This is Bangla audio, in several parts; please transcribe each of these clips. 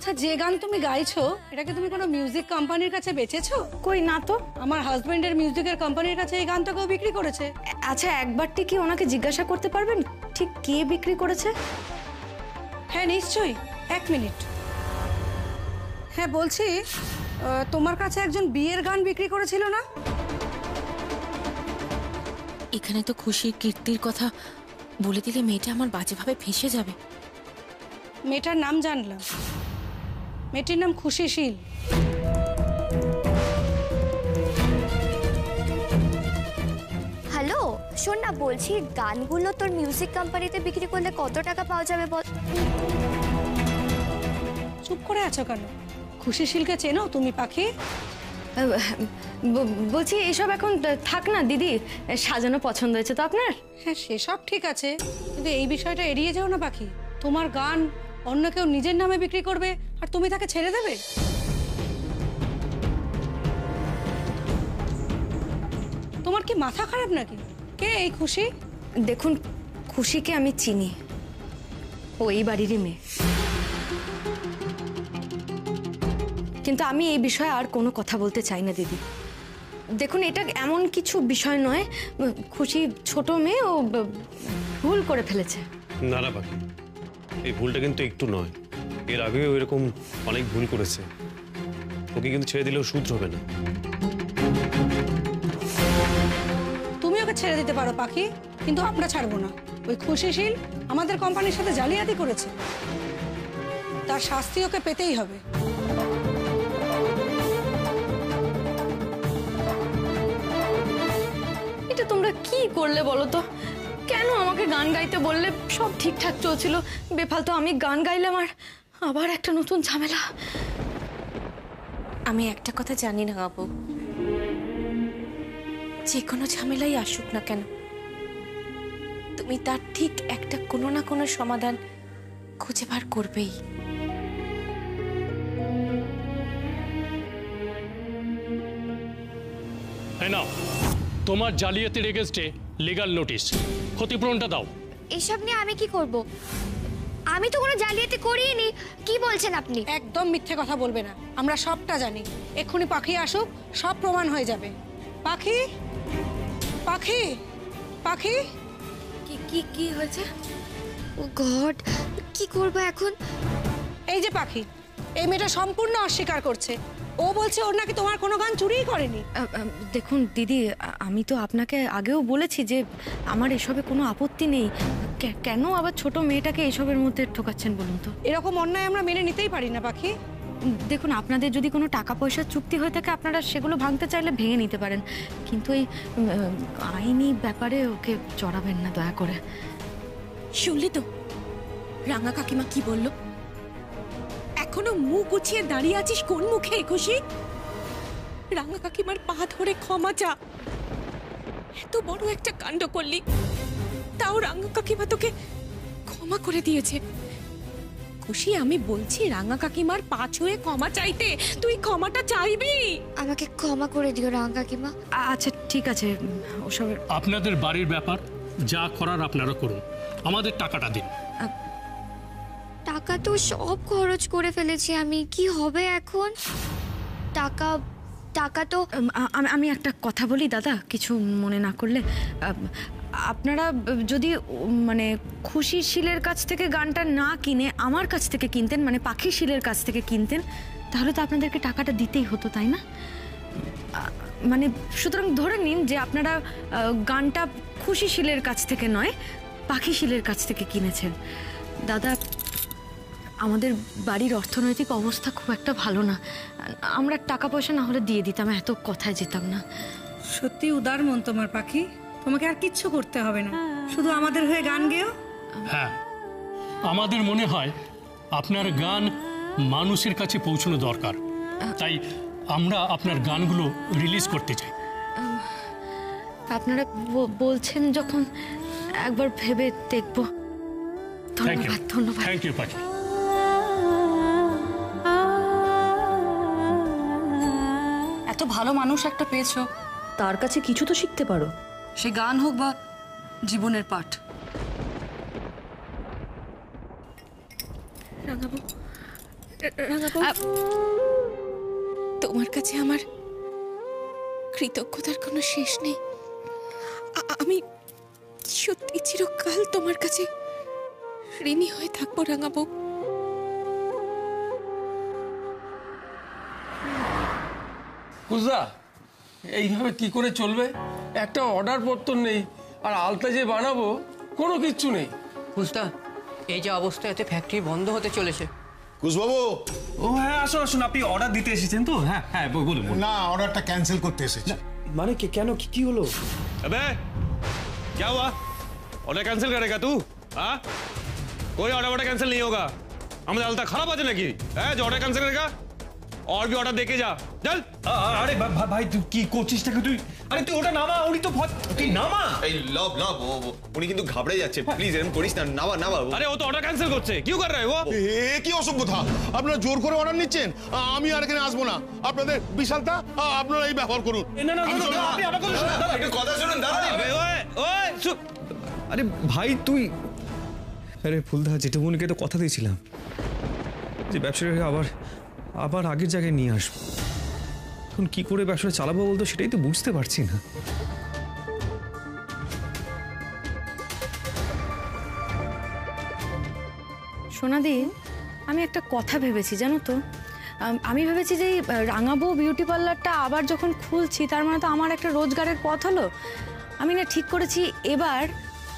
আচ্ছা, যে গান তুমি গাইছো এটাকে তুমি কোনো মিউজিক কোম্পানির কাছে বেচেছো? কই না তো। আমার হাজবেন্ডের মিউজিকের কোম্পানির কাছে এই গানটাকেও বিক্রি করেছে। আচ্ছা, একবারটি কি ওনাকে জিজ্ঞাসা করতে পারবেন ঠিক কে বিক্রি করেছে? হ্যাঁ নিশ্চয়ই, 1 মিনিট। হ্যাঁ বলছি, তোমার কাছে একজন বিয়ের গান বিক্রি করেছিল না? এখানে তো খুশির কীর্তির কথা বলে দিলে মেয়েটা আমার বাজেভাবে ফেঁসে যাবে। মেয়েটার নাম জানলাম, মেয়েটির নাম খুশিশীল। হ্যালো, শোন না, বলছি গানগুলো তোর মিউজিক কোম্পানিতে বিক্রি করলে কত টাকা পাওয়া যাবে বল? চুপ করে আছো কেন? খুশিশীলকে চেনো তুমি পাখি? বলছি এসব এখন থাক না দিদি, সাজানো পছন্দ হয়েছে তো আপনার? হ্যাঁ সেসব ঠিক আছে, কিন্তু এই বিষয়টা এড়িয়ে যাও না পাখি। তোমার গান অন্য কেউ নিজের নামে বিক্রি করবে আর তুমি তাকে ছেড়ে দেবে? তোমার কি মাথা খারাপ নাকি? কে এই খুশি? দেখুন, খুশিকে আমি চিনি, ও এই বাড়িরই মেয়ে। কিন্তু আমি এই বিষয়ে আর কোনো কথা বলতে চাই না দিদি। দেখুন, এটা এমন কিছু বিষয় নয়, খুশি ছোট মেয়ে, ও ভুল করে ফেলেছে। না না পাখি, এই ভুলটা কিন্তু একটু নয়, এর আগেও এরকম অনেক ভুল করেছে। ওকে কিন্তু ছেড়ে দিলেও শুধরবে না। তুমি ওকে ছেড়ে দিতে পারো পাখি, কিন্তু আমরা ছাড়বো না। ওই খুশিশীল আমাদের কোম্পানির সাথে জালিয়াতি করেছে, তার শাস্তি ওকে পেতেই হবে। এটা তোমরা কি করলে বলো তো? কেন আমাকে গান গাইতে বললে? সব ঠিকঠাক চলছিল, বেফালতু আমি গান গাইলাম আর আবার একটা নতুন ঝামেলা। আমি একটা কথা জানি না বাবু, যে কোনো ঝামেলাই আসুক না কেন তুমি তার ঠিক একটা কোনো না কোনো সমাধান খুঁজে বার করবেই। না, তোমার জালিয়াতির এগেইনস্টে লিগ্যাল নোটিশ, ক্ষতিপূরণটা দাও। এসব নিয়ে আমি কি করব? আমি তো কোনো জালিয়াতি করিনি। কি বলছেন আপনি? একদম মিথ্যে কথা বলবে না, আমরা সবটা জানি। এক্ষুনি পাখি আসুক, সব প্রমাণ হয়ে যাবে। পাখি, পাখি, পাখি। কি কি কি হয়েছে? ও গড, কি করব এখন? এই যে পাখি, এই মেয়েটা সম্পূর্ণ অস্বীকার করছে। ও বলছে ওর নাকি তোমার কোনো গান চুরিই করেনি। দেখুন দিদি, আমি তো আপনাকে আগেও বলেছি যে আমার এসবে কোনো আপত্তি নেই। কেন আবার ছোট মেয়েটাকে এসবের মধ্যে ঠোকাচ্ছেন বলুন তো? এরকম অন্যায় আমরা মেনে নিতেই পারি না পাখি। দেখুন, আপনাদের যদি কোনো টাকা পয়সার চুক্তি হয়ে থাকে আপনারা সেগুলো ভাঙতে চাইলে ভেঙে নিতে পারেন, কিন্তু এই আইনি ব্যাপারে ওকে জড়াবেন না দয়া করে। শুনলি তো রাঙা কাকিমা কি বললো? এখনো মুখ গুছিয়ে দাঁড়িয়ে আছিস কোন মুখে খুশি? রাঙা কাকিমার পা ধরে ক্ষমা চা। এত বড় একটা কাণ্ড করলি, তাও রাঙা কাকিমা তোকে ক্ষমা করে দিয়েছে। খুশি, আমি বলছি রাঙা কাকিমার পা ছুঁয়ে ক্ষমা চাইতে, তুই ক্ষমাটা চাইবি। আমাকে ক্ষমা করে দিও রাঙা কাকিমা। আচ্ছা ঠিক আছে, ওসবের আপনাদের বাড়ির ব্যাপার, যা করার আপনারা করুন, আমাদের টাকাটা দিন। টাকা তো সব খরচ করে ফেলেছি আমি, কি হবে এখন? টাকা টাকা তো আমি একটা কথা বলি দাদা, কিছু মনে না করলে। আপনারা যদি মানে খুশিশীলের কাছ থেকে গানটা না কিনে আমার কাছ থেকে কিনতেন, মানে পাখিশীলের কাছ থেকে কিনতেন, তাহলে তো আপনাদেরকে টাকাটা দিতেই হতো, তাই না? মানে সুতরাং ধরে নিন যে আপনারা গানটা খুশিশীলের কাছ থেকে নয়, পাখিশীলের কাছ থেকে কিনেছেন। দাদা, আমাদের বাড়ির অর্থনৈতিক অবস্থা খুব একটা ভালো না, আমরা টাকা পয়সা না হলে দিয়ে দিতাম, এত কথায় যেতাম না। সত্যি উদার মন তোমার পাখি, তোমাকে আর কিচ্ছু করতে হবে না, শুধু আমাদের হয়ে গান গেও। হ্যাঁ, আমাদের মনে হয় আপনার গান মানুষের কাছে পৌঁছানো দরকার, তাই আমরা আপনার গানগুলো রিলিজ করতে চাই। আপনারা বলছেন যখন, একবার ভেবে দেখব। ধন্যবাদ। ধন্যবাদ। থ্যাংক ইউ পাখি। এত ভালো মানুষ একটা পেয়েছো, তার কাছে কিছু তো শিখতে পারো, সে গান হোক বা জীবনের পাঠ। রাঙাবু, রাঙাবু, তোমার কাছে আমার কৃতজ্ঞতার কোনো শেষ নেই। আমি সত্যি চিরকাল তোমার কাছে ঋণী হয়ে থাকবো রাঙাবু। বুঝলা, এইভাবে কি করে চলবে? একটা অর্ডার পত্র নেই, আর আলতা যে বানাবো কোনো কিচ্ছু নেই। বুঝতা, এই যে অবস্থা, এতে ফ্যাক্টরি বন্ধ হতে চলেছে। কুশবাবু, ও হ্যাঁ, আসুন আসুন, আপনি অর্ডার দিতে এসেছেন তো? হ্যাঁ হ্যাঁ, বলুন। না, অর্ডারটা ক্যান্সেল করতে এসেছি। মানে কেন, কি হলো? अबे क्या हुआ? ऑर्डर कैंसिल करेगा तू? हाँ, कोई ऑर्डर कैंसिल नहीं होगा। हमें हालत खराब आ जाएगी है जो ऑर्डर कैंसिल करेगा। और भी ऑर्डर देके जा, चल। अरे भाई তুই কি করছিস নাকি তুই? আরে তুই ওটা নামা, উনি তো তুই নামা। এই লব উনি কিন্তু ঘাবড়ে যাচ্ছে, প্লিজ এরকম করিস না, নামা। আরে ও তো অর্ডার ক্যান্সেল করছে, কিউ কর রহে ও? এ কি অসভ্যতা! আপনারা জোর করে অর্ডার নিচ্ছেন, আমি আর এখানে আসবো না। আপনাদের বিশালতা, আপনারা এই ব্যবহার করুন। না আপনি আমার কথা শুনুন, দাদা একটু কথা শুনুন দাদা। ওই চুপ। আরে ভাই তুই, আরে ফুলদা, জেঠুমনিকে তো কথা দিয়েছিলাম যে ব্যবসাটাকে আবার আগের জায়গায় নিয়ে আসবো। এখন কি করে ব্যবসাটা চালাবো বলতো, সেটাই তো বুঝতে পারছি না। সোনাদি, আমি একটা কথা ভেবেছি জানো তো। আমি ভেবেছি যে এই রাঙাবো বিউটি পার্লারটা আবার যখন খুলছি, তার মানে তো আমার একটা রোজগারের পথ হলো। আমি না ঠিক করেছি এবার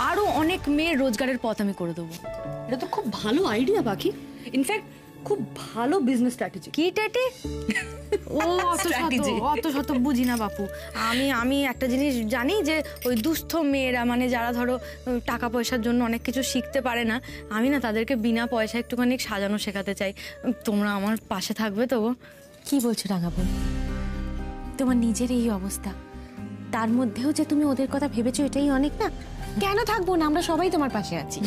আরো অনেক মেয়ের রোজগারের পথ আমি করে দেবো। এটা তো খুব ভালো আইডিয়া পাখি, ইনফ্যাক্ট খুব ভালো বিজনেস স্ট্র্যাটেজি। কি ট্যাটে? ও অত শত বুঝি না বাপু। আমি একটা জিনিস জানি যে ওই দুস্থ মেয়েরা, মানে যারা ধরো টাকা পয়সার জন্য অনেক কিছু শিখতে পারে না, আমি না তাদেরকে বিনা পয়সা একটুখানি সাজানো শেখাতে চাই। তোমরা আমার পাশে থাকবে তো? কি বলছো রাঙাবু? তোমার নিজের এই অবস্থা, তার মধ্যেও যে তুমি ওদের কথা ভেবেছো, এটাই অনেক না? কেন থাকবো না, আমরা সবাই তোমার পাশে আছি।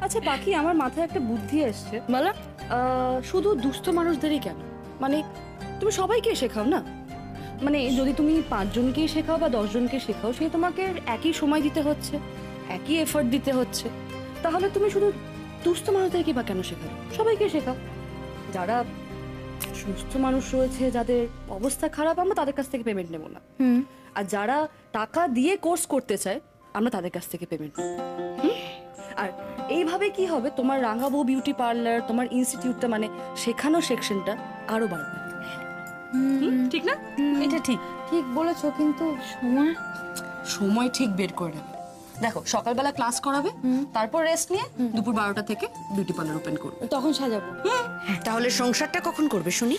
আচ্ছা পাখি, আমার মাথায় একটা বুদ্ধি এসছে। বলো। শুধু দুস্থ মানুষদেরই কেন, মানে তুমি সবাইকে শেখাও না। মানে যদি তুমি 5 জনকেই শেখাও বা 10 জনকে শেখাও, সে তোমাকে একই সময় দিতে হচ্ছে, একই এফর্ট দিতে হচ্ছে। তাহলে তুমি শুধু দুস্থ মানুষদেরকে বা কেন শেখাও? সবাইকে শেখাও। যারা সুস্থ মানুষ রয়েছে, যাদের অবস্থা খারাপ, আমরা তাদের কাছ থেকে পেমেন্ট নেব না। আর যারা টাকা দিয়ে কোর্স করতে চায়, আমরা তাদের কাছ থেকে পেমেন্ট নেব। আর এইভাবে কি হবে, তোমার রাঙাবো বিউটি পার্লার, তোমার ইনস্টিটিউটটা, মানে শেখানো সেকশনটা আরো বাড়বে। ঠিক না? এটা ঠিক বলেছো, কিন্তু সময় ঠিক বের করে নেবে। দেখো, সকালবেলা ক্লাস করাবে, তারপর রেস্ট নিয়ে দুপুর 12টা থেকে বিউটি পার্লার ওপেন করবে। তখন সাজাবো। তাহলে সংসারটা কখন করবে শুনি?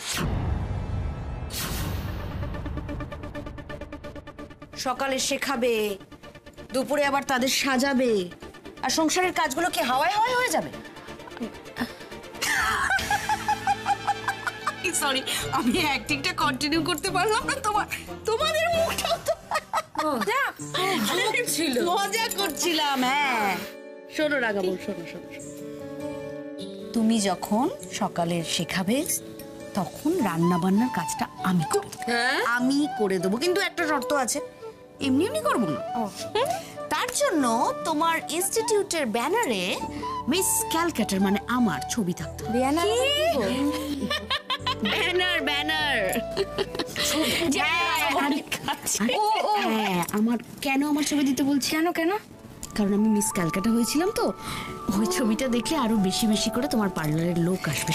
সকালে শেখাবে, দুপুরে আবার তাদের সাজাবে, আর সংসারের কাজগুলো কি হাওয়ায় হয়ে যাবে? সরি, আমি অ্যাক্টিংটা কন্টিনিউ করতে পারলাম না। তোমাদের মুখটাও তো ছিল, মজা করছিলাম। হ্যাঁ, শোনো রাগাবো, শোনো। তুমি যখন সকালে শেখাবে, তখন রান্না বান্নার কাজটা আমি করে দেবো, কিন্তু একটা শর্ত আছে, এমনি করবো না। তার জন্য তোমার ইনস্টিটিউটের ব্যানারে মিস ক্যালকাটার, মানে আমার ছবি থাকতো। ব্যানার আমার কেন আমার ছবি দিতে বলছি? কেন? কারণ আমি মিস ক্যালকাটা হয়েছিলাম তো, ওই ছবিটা দেখলে আরো বেশি করে তোমার পার্লারের লোক আসবে।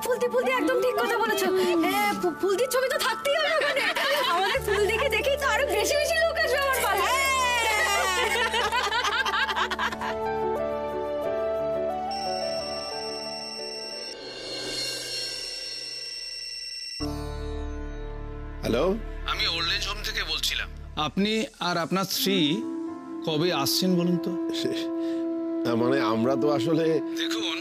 ফুলদি একদম ঠিক কথা বলেছো। হ্যাঁ, ফুলদির ছবি তো থাকতেই হবে ওখানে। আমাদের ফুল দেখেই তো আরো বেশি লোক আসবে আমার পার্লারে। হ্যালো, আমি ওল্ড এজ হোম থেকে বলছিলাম। আপনি আর আপনার স্ত্রী কবে আসছেন বলুন তো? মানে আমরা তো আসলে, দেখুন,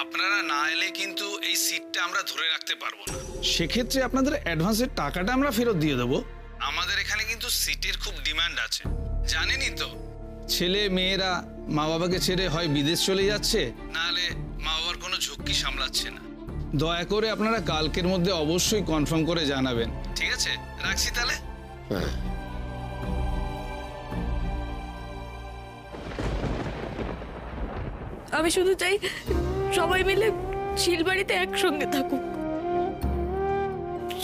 আপনারা না এলে কিন্তু এই সিটটা আমরা ধরে রাখতে পারবো না। সেক্ষেত্রে আপনাদের অ্যাডভান্সের টাকাটা আমরা ফেরত দিয়ে দেবো। আমাদের এখানে কিন্তু সিটের খুব ডিমান্ড আছে, জানেনই তো। ছেলে মেয়েরা মা বাবাকে ছেড়ে হয় বিদেশ চলে যাচ্ছে, নাহলে মা বাবার কোনো ঝুঁকি সামলাচ্ছে না। দয়া করে আপনারা কালকের মধ্যে অবশ্যই কনফার্ম করে জানাবেন, ঠিক আছে? রাখছি তাহলে। হ্যাঁ, আমি শুধু চাই সবাই মিলে শিলবাড়িতে একসঙ্গে থাকুক।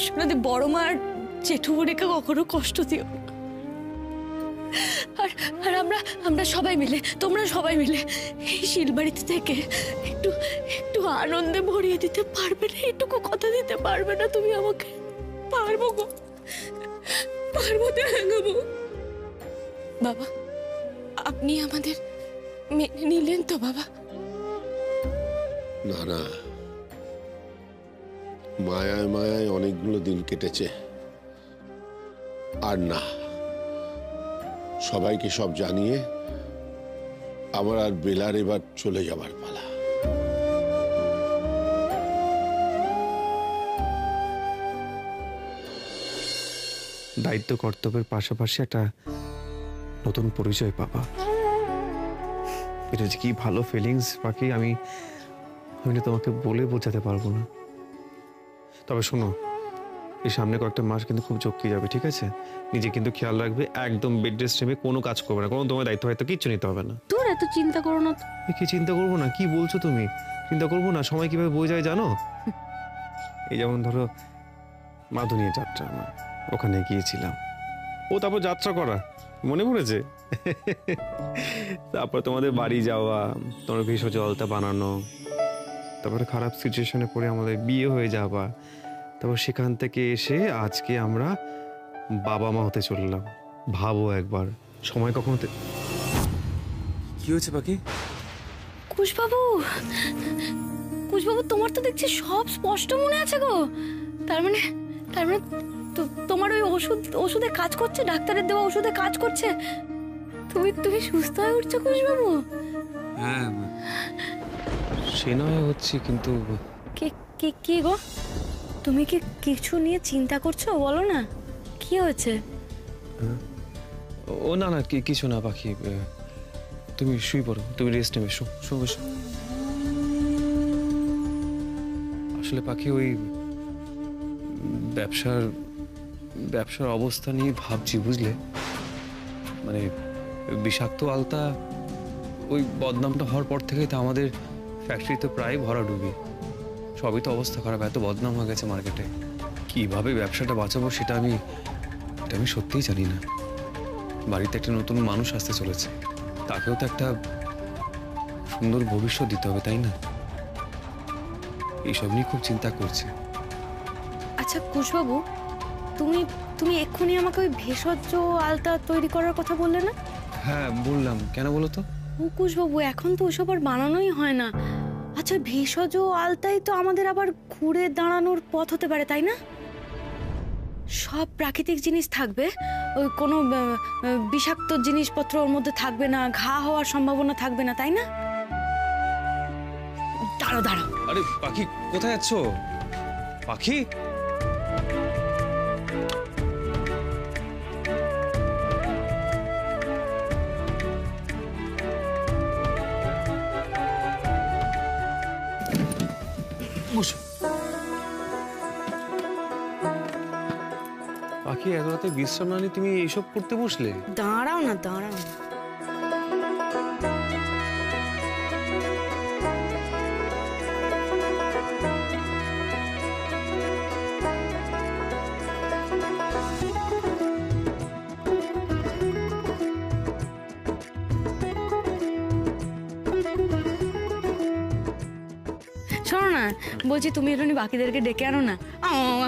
সোনাদি বড় মা আর জেঠুমনিকে কখনো কষ্ট দিও না। আর আমরা সবাই মিলে, তোমরা সবাই মিলে এই শিলবাড়িতে থেকে একটু একটু আনন্দে ভরিয়ে দিতে পারবে না? এটুকু কথা দিতে পারবে না তুমি আমাকে? পারবো গো, পারবো তো রাঙাবো। বাবা, আপনি আমাদের মেনে নিলেন তো বাবা? না না, মায়ায় মায়ায় অনেকগুলো দিন কেটেছে, আর না, সবাইকে সব জানিয়ে আমার আর বেলার এবার চলে যাবার পালা। দায়িত্ব কর্তব্যের পাশাপাশি একটা নতুন পরিচয় পাবা, এটা যে কি ভালো ফিলিংস পাখি, আমি তোমাকে বলে বোঝাতে পারবো না। তবে শোনো, এই সামনে কয়েকটা মাস কিন্তু খুব চমকে যাবে, ঠিক আছে? নিজে কিন্তু খেয়াল রাখবে, একদম বেড রেস্ট নেবে, কোনো কাজ করবে না, কোনো তোমার দায়িত্ব হয়তো কিচ্ছু নিতে হবে না। তোর এত চিন্তা করো না। কি চিন্তা করবো না? কি বলছো তুমি? চিন্তা করবো না? সময় কিভাবে বয়ে যায় জানো? এই যেমন ধরো মাধুনিয়া যাত্রা, আমার ওখানে গিয়েছিলাম, ও তারপর যাত্রা করা মনে পড়েছে? তারপর তোমাদের বাড়ি যাওয়া, তোমার ভেষজ জলটা বানানো, তারপরে খারাপ সিচুয়েশনে পড়ে আমাদের বিয়ে হয়ে যাওয়া, তারপর সেখান থেকে এসে আজকে আমরা বাবা মা হতে চললাম। ভাবো একবার, সময় কখনো কি হয়েছে পাখি? কুশবাবু, কুশবাবু, তোমার তো দেখছি সব স্পষ্ট মনে আছে গো। তার মানে তোমার ওই ওষুধে কাজ করছে, ডাক্তারের দেওয়া ওষুধে কাজ করছে। তুমি সুস্থ হয়ে উঠছো কুশবাবু? হ্যাঁ, সে নয় হচ্ছে, কিন্তু কি গো, তুমি কি কিছু নিয়ে চিন্তা করছো? বলো না, কি হয়েছে? ও না না, কিছু না পাখি, তুমি শুই পড়ো, তুমি রেস্ট নেবে, শো। আসলে পাখি, ওই ব্যবসার অবস্থা নিয়ে ভাবছি, বুঝলে? মানে বিষাক্ত আলতা, ওই বদনামটা হওয়ার পর থেকেই তো আমাদের ফ্যাক্টরি তো প্রায় ভরাডুবি, সবই তো অবস্থা খারাপ, এত বদনাম হয়ে গেছে মার্কেটে। কিভাবে ব্যবসাটা বাঁচাবো সেটা আমি সত্যিই জানি না। বাড়িতে একটা নতুন মানুষ আসতে চলেছে, তাকেও তো একটা সুন্দর ভবিষ্যৎ দিতে হবে, তাই না? এইসব নিয়ে খুব চিন্তা করছে। আচ্ছা কুশবাবু, তুমি এক্ষুনি আমাকে ওই ভেষজ আলতা তৈরি করার কথা বললে না? হ্যাঁ বললাম, কেন বলো তো? ও কুশবাবু, এখন তো ওসব আর বানানোই হয় না। আচ্ছা, ভেষজ আলতাই তো আমাদের আবার ঘুরে দাঁড়ানোর পথ হতে পারে, তাই না? সব প্রাকৃতিক জিনিস থাকবে, ওই কোনো বিষাক্ত জিনিসপত্র ওর মধ্যে থাকবে না, ঘা হওয়ার সম্ভাবনা থাকবে না, তাই না? দাঁড়াও। আরে পাখি, কোথায় যাচ্ছ পাখি? পাখি, এত রাতে বিশ্রাম না নিয়ে তুমি এইসব করতে বসলে? দাঁড়াও না। শোনো না, বলছি তুমি একটু বাকিদেরকে ডেকে আনো না,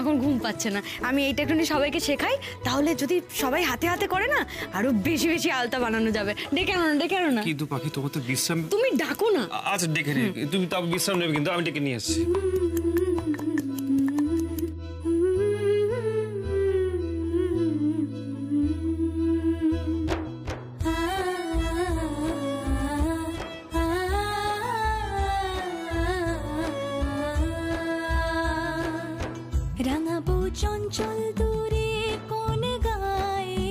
এখন ঘুম পাচ্ছে না। আমি এইটা একটু সবাইকে শেখাই, তাহলে যদি সবাই হাতে হাতে করে না, আরো বেশি বেশি আলতা বানানো যাবে। ডেকে আনো না। কিন্তু পাখি, তোমার তো বিশ্রাম। তুমি ডাকো না। আচ্ছা, ডেকে রে, তুমি তাও বিশ্রাম নেবে, কিন্তু আমি ডেকে নিয়ে আসছি। রাঙাবো চঞ্চল দূরে কোন গায়ে,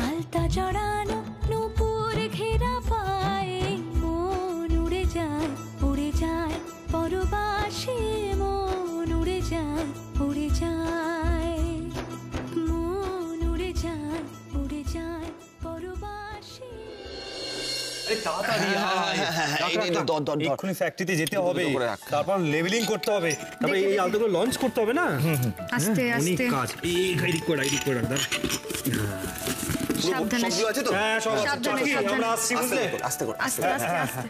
আলতা জড়ানো নূপুর ঘেরা পায়ে, মন উড়ে যায় পরবাসে মন। তাড়াতাড়ি এক্ষুনি ফ্যাক্টরিতে যেতে হবে, তারপর লেভেলিং করতে হবে, তারপর এই আলতাগুলো লঞ্চ করতে হবে না। আস্তে অনেক আস্তে কাজ। এদিক করে দাঁড়া। সাবধানে আছে তো? হ্যাঁ সব আছে। সাবধানে, চল, সাবধানে। আমরা আসছি বুঝলে? আস্তে কর আস্তে আস্তে আস্তে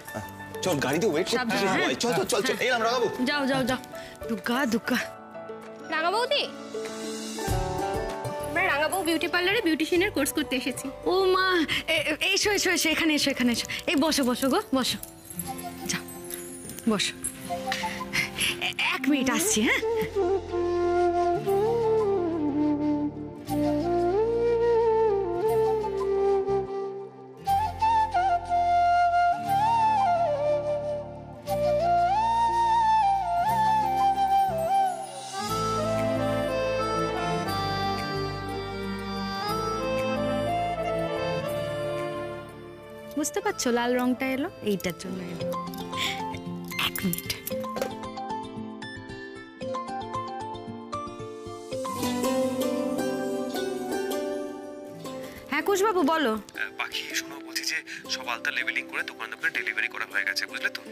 চল, গাড়িতে ওয়েট করতে সাবধানে, হবে। হ্যাঁ। চল চল চল চল, এই আমরা যাবো। যাও যাও যাও, দুগ্গা দুগ্গা। রাঙা বৌদি, আমরা রাঙাবউ বিউটি পার্লারে বিউটিশিয়ানের কোর্স করতে এসেছি। ও মা, এসো এসো এসো, এখানে এসো, এখানে এসো। এই বসো বসো গো, বসো, যাও বসো। 1 মিনিট আসছি, হ্যাঁ। বুঝতে পারছো লাল রংটা এলো এইটার জন্য এলো। 1 মিনিট। হ্যাঁ কুশবাবু বলো। বাকি শোনো, বলছি যে সব আলতা লেবেলিং করে দোকানে ডেলিভারি করা হয়ে গেছে, বুঝলে তো?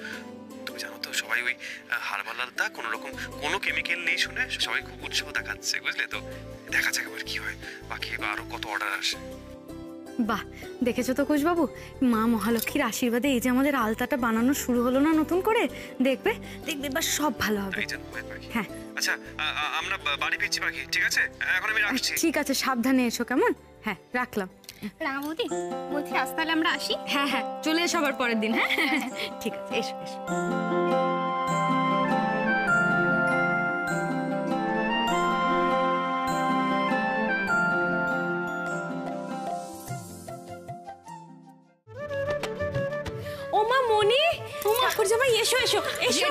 তুমি জানো তো সবাই ওই হারবাল আলতা কোনো রকম কোনো কেমিক্যাল নেই শুনে সবাই খুব উৎসাহ দেখাচ্ছে, বুঝলে তো? দেখা যাক এবার কি হয়, বাকি আরো কত অর্ডার আসে। বাহ, দেখেছো তো কুশবাবু, মা মহালক্ষ্মীর আশীর্বাদে এই যে আমাদের আলতাটা বানানো শুরু হলো না নতুন করে, দেখবে দেখবে এবার সব ভালো হবে। হ্যাঁ আচ্ছা, আমরা বাড়ি ফিরছি বাকি, ঠিক আছে? এখন আমি রাখছি। ঠিক আছে, সাবধানে এসো কেমন? হ্যাঁ রাখলাম। রাঙা বৌদি বলছি আজ তাহলে আমরা আসি। হ্যাঁ হ্যাঁ, চলে এসো আবার পরের দিন। হ্যাঁ ঠিক আছে, এসো এসো। ও মা মনি, ঠাকুর জামাই এসো এসো এসো।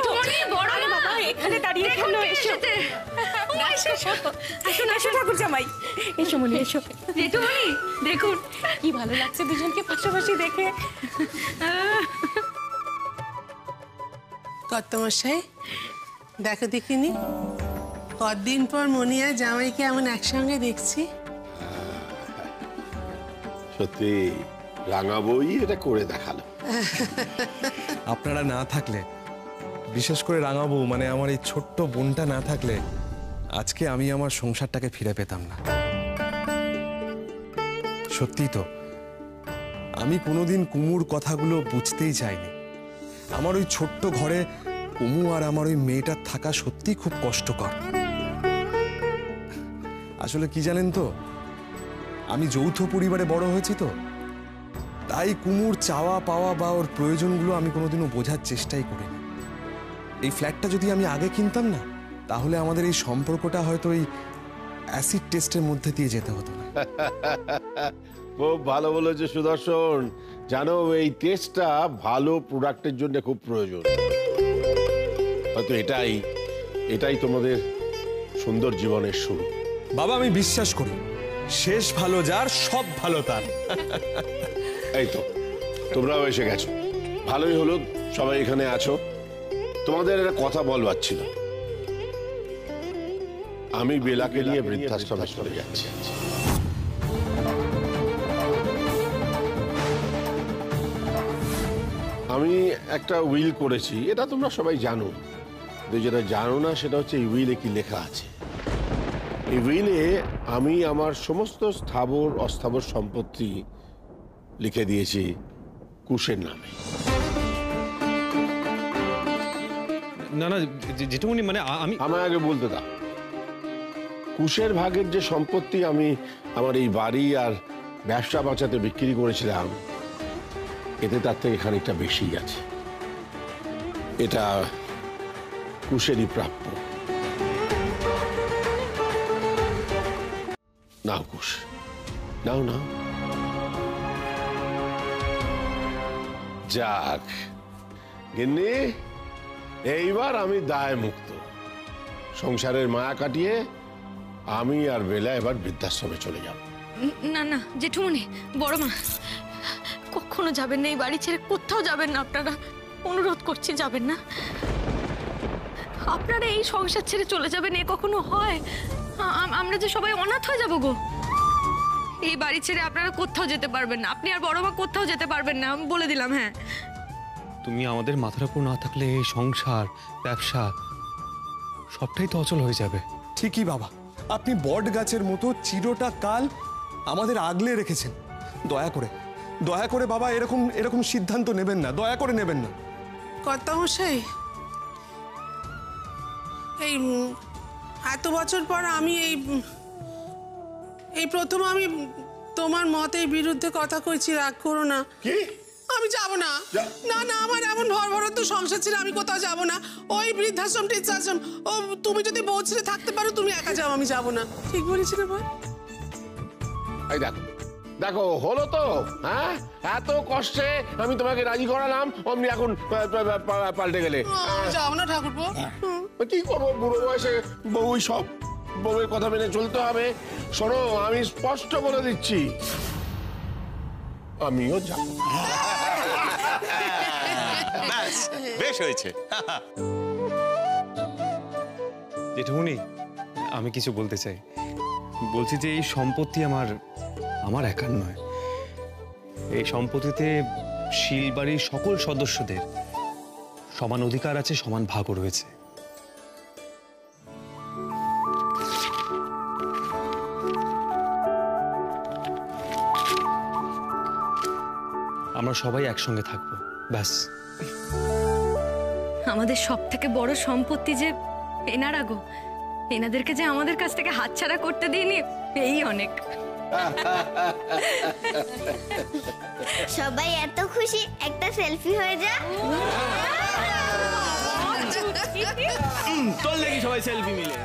বড় আরে বাবা, এখানে দাঁড়িয়ে কেন? এসো আসুন আসুন ঠাকুর জামাই, এসো মনি এসো। জেঠুমনি দেখুন কি ভালো লাগছে দুজনকে পাশাপাশি দেখে। কর্তামশাই দেখো দেখিনি, কতদিন পর মনিয়া জামাইকে এমন একসঙ্গে দেখছি। সত্যি রাঙা বই এটা করে দেখালো। আপনারা না থাকলে, বিশেষ করে রাঙাবু মানে আমার এই ছোট্ট বোনটা না থাকলে আজকে আমি আমার সংসারটাকে ফিরে পেতাম না। সত্যি তো, আমি কোনোদিন কুমুর কথাগুলো বুঝতেই চাইনি। আমার ওই ছোট্ট ঘরে কুমু আর আমার ওই মেয়েটার থাকা সত্যি খুব কষ্টকর। আসলে কি জানেন তো, আমি যৌথ পরিবারে বড় হয়েছি তো, তাই কুমুর চাওয়া পাওয়া বা ওর প্রয়োজনগুলো আমি কোনোদিনও বোঝার চেষ্টাই করিনি। এই ফ্ল্যাটটা যদি আমি আগে কিনতাম না, তাহলে আমাদের এই সম্পর্কটা হয়তো ওই অ্যাসিড টেস্টের মধ্যে দিয়ে যেতে হতো না। খুব ভালো বলেছে সুদর্শন। জানো, এই টেস্টটা ভালো প্রোডাক্টের জন্য খুব প্রয়োজন। হয়তো এটাই তোমাদের সুন্দর জীবনের শুরু। বাবা, আমি বিশ্বাস করি শেষ ভালো যার সব ভালো তার। এই তো তোমরাও এসে গেছো, ভালোই হলো সবাই এখানে আছো। তোমাদের একটা কথা বলবার ছিল, আমি বেলাকে নিয়ে বৃদ্ধাশ্রমে চলে যাচ্ছি। আমি একটা উইল করেছি, এটা তোমরা সবাই জানো। যেটা জানো না সেটা হচ্ছে এই উইলে কি লেখা আছে। এই উইলে আমি আমার সমস্ত স্থাবর অস্থাবর সম্পত্তি লিখে দিয়েছি কুশের নামে। না না যেটুকুনি মানে আমি আমায় আগে বলতে দাও, কুশের ভাগের যে সম্পত্তি আমি আমার এই বাড়ি আর ব্যবসা বাঁচাতে বিক্রি করেছিলাম, এতে তার থেকে খানিকটা বেশি আছে। এটা কুশেরই প্রাপ্য। নাও কুশ, নাও নাও। যাক গিন্নি, এইবার আমি দায় মুক্ত। সংসারের মায়া কাটিয়ে আমি আর বেলা এবার বৃদ্ধাশ্রমে চলে যাব। না না জেঠুমনি, বড় মা, কখনো যাবেন না, এই বাড়ি ছেড়ে কোথাও যাবেন না আপনারা। অনুরোধ করছি, যাবেন না। আপনারা এই সংসার ছেড়ে চলে যাবেন, এ কখনো হয়? আমরা যে সবাই অনাথ হয়ে যাবো গো। এই বাড়ি ছেড়ে আপনারা কোথাও যেতে পারবেন না, আপনি আর বড় মা কোথাও যেতে পারবেন না, আমি বলে দিলাম। হ্যাঁ, তুমি আমাদের মাথার উপর না থাকলে এই সংসার ব্যবসা সবটাই তো অচল হয়ে যাবে। ঠিকই বাবা, আপনি বট গাছের মতো চিরটা কাল আমাদের আগলে রেখেছেন। দয়া করে বাবা এরকম এরকম সিদ্ধান্ত নেবেন না, দয়া করে নেবেন না। কর্তামশাই, এই এত বছর পর আমি এই প্রথম আমি তোমার মতের বিরুদ্ধে কথা কইছি, রাগ করো না। কি? আমি যাব না, না না, আমার এমন ভরভরত সংসার ছিল, আমি কোথাও যাব না। ওই বৃদ্ধাশ্রম টিদ্ধাশ্রম, ও তুমি যদি বউ ছেড়ে থাকতে পারো তুমি একা যাও, আমি যাব না। ঠিক বলেছি না বল? এই দেখো দেখো, হলো তো, হ্যাঁ? এত কষ্টে আমি তোমাকে রাজি করালাম, অমনি এখন পাল্টে গেলে। যাও না ঠাকুরপো। কি করবো, বুড়ো বয়সে বউ সব বউয়ের কথা মেনে চলতে হবে। শোনো, আমি স্পষ্ট বলে দিচ্ছি, আমিও যাব। বেশ হয়েছে। জেঠুমনি, আমি কিছু বলতে চাই। বলছি যে এই সম্পত্তি আমার একার নয়। এই সম্পত্তিতে শিলবাড়ির সকল সদস্যদের সমান অধিকার আছে, সমান ভাগও রয়েছে। আমরা সবাই একসঙ্গে থাকবো, ব্যাস। আমাদের সব থেকে বড় সম্পত্তি যে এনারা গো, এনাদেরকে যে আমাদের কাছ থেকে হাতছাড়া করতে দিইনি, এই অনেক। সবাই এত খুশি, একটা সেলফি হয়ে যা। তোর লেগে সবাই সেলফি মিলে